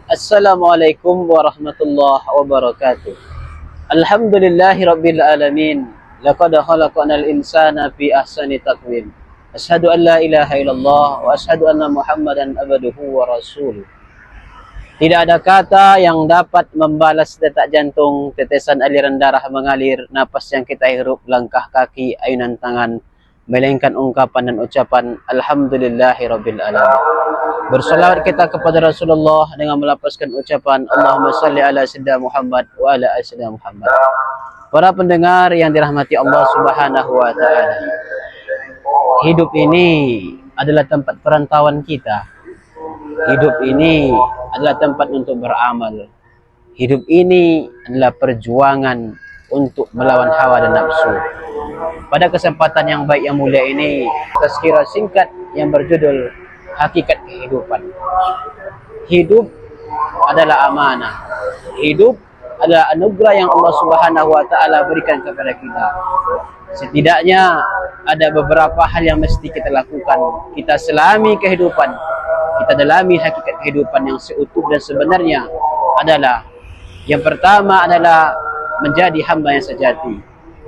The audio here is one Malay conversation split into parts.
Assalamualaikum warahmatullahi wabarakatuh. Alhamdulillahi rabbil alamin. Laqad khalaqnal insana fi ahsani taqwim. Asyhadu an la ilaha illallah wa asyhadu anna Muhammadan abduhu wa rasuluh. Tidak ada kata yang dapat membalas detak jantung, tetesan aliran darah mengalir, napas yang kita hirup, langkah kaki, ayunan tangan, melainkan ungkapan dan ucapan Alhamdulillahi rabbil alamin. Bersalawat kita kepada Rasulullah dengan melafazkan ucapan Allahumma salli ala sayyidina Muhammad wa ala ali sayyidina Muhammad. Para pendengar yang dirahmati Allah Subhanahu wa taala. Hidup ini adalah tempat perantauan kita. Hidup ini adalah tempat untuk beramal. Hidup ini adalah perjuangan untuk melawan hawa dan nafsu. Pada kesempatan yang baik yang mulia ini, tazkirah singkat yang berjudul Hakikat Kehidupan. Hidup adalah amanah. Hidup adalah anugerah yang Allah Subhanahu wa taala berikan kepada kita. Setidaknya ada beberapa hal yang mesti kita lakukan. Kita selami kehidupan. Kita dalami hakikat kehidupan yang seutuh dan sebenarnya adalah yang pertama adalah menjadi hamba yang sejati.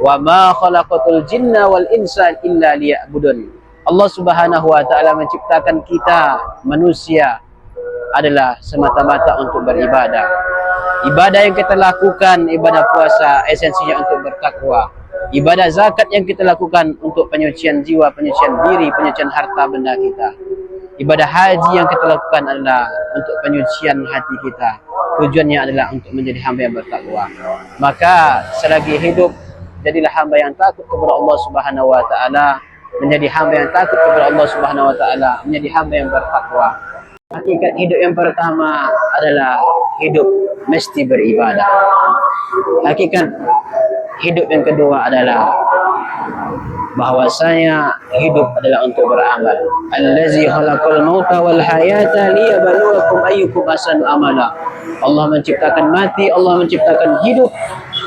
Wa ma khalaqatul jinna wal insa illa liya'budun. Allah Subhanahu wa taala menciptakan kita manusia adalah semata-mata untuk beribadah. Ibadah yang kita lakukan, ibadah puasa, esensinya untuk bertakwa. Ibadah zakat yang kita lakukan untuk penyucian jiwa, penyucian diri, penyucian harta benda kita. Ibadah haji yang kita lakukan adalah untuk penyucian hati kita. Tujuannya adalah untuk menjadi hamba yang bertakwa. Maka selagi hidup, jadilah hamba yang takut kepada Allah Subhanahu wa taala, menjadi hamba yang takut kepada Allah Subhanahu wa taala, menjadi hamba yang bertakwa. Hakikat hidup yang pertama adalah hidup mesti beribadah. Hakikat hidup yang kedua adalah bahwasanya hidup adalah untuk beramal. Allazi khalaqal mauta wal hayata liyabluwakum ayyukum ahsanu amala. Allah menciptakan mati, Allah menciptakan hidup,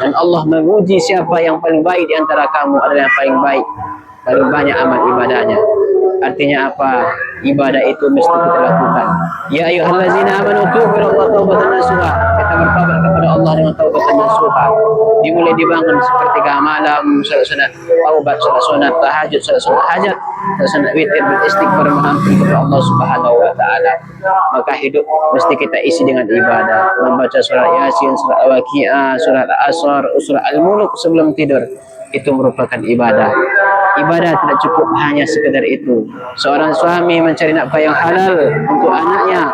dan Allah menguji siapa yang paling baik di antara kamu adalah yang paling baik, paling banyak amal ibadahnya. Artinya apa? Ibadah itu mesti kita lakukan. Ya ayyuhallazina amanu tubu ilallahi taubatan nasuha. Kita bertobat kepada Allah dengan taubatan nasuha. Dimulai dibangun sepertiga malam, salat sunat taubat, salat sunat tahajud, salat sunat hajat, salat sunat witir, beristighfar mengampuni kepada Allah Subhanahu wa taala. Maka hidup mesti kita isi dengan ibadah. Membaca surat Yasin, surat Al-Waqiah, surat Al-Asr, surat Al-Mulk sebelum tidur. Itu merupakan ibadah. Ibadah tidak cukup hanya sekedar itu. Seorang suami mencari nafkah yang halal untuk anaknya,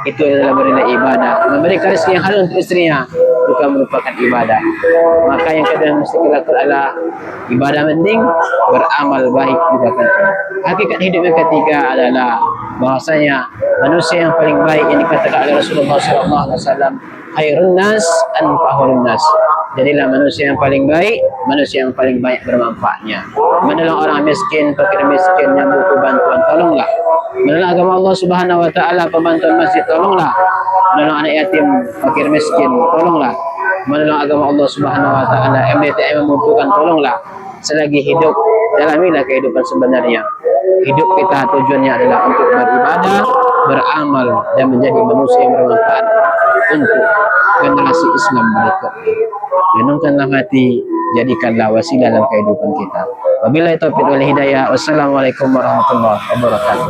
itu adalah bernilai ibadah. Memberikan rezeki yang halal untuk istrinya juga merupakan ibadah. Maka yang kedua mesti kita lakukan adalah ibadah penting, beramal baik juga penting. Hakikat hidup yang ketiga adalah bahwasanya manusia yang paling baik yang dikatakan oleh Rasulullah SAW, khairun nas anfa'uhum nas. Jadilah manusia yang paling baik, manusia yang paling banyak bermanfaatnya. Menolong orang miskin, fakir miskin yang butuh bantuan, tolonglah. Menolong agama Allah Subhanahu wa taala, pembantuan masjid, tolonglah. Menolong anak yatim, fakir miskin, tolonglah. Menolong agama Allah Subhanahu wa taala, MDTM membutuhkan, tolonglah. Selagi hidup, dalamilah kehidupan sebenarnya. Hidup kita tujuannya adalah untuk beribadah, beramal, dan menjadi manusia yang bermanfaat untuk generasi Islam berikutnya. Renungkanlah hati, jadikanlah wasilah dalam kehidupan kita. Wabillahi taufiq wal hidayah. Wassalamualaikum warahmatullahi wabarakatuh.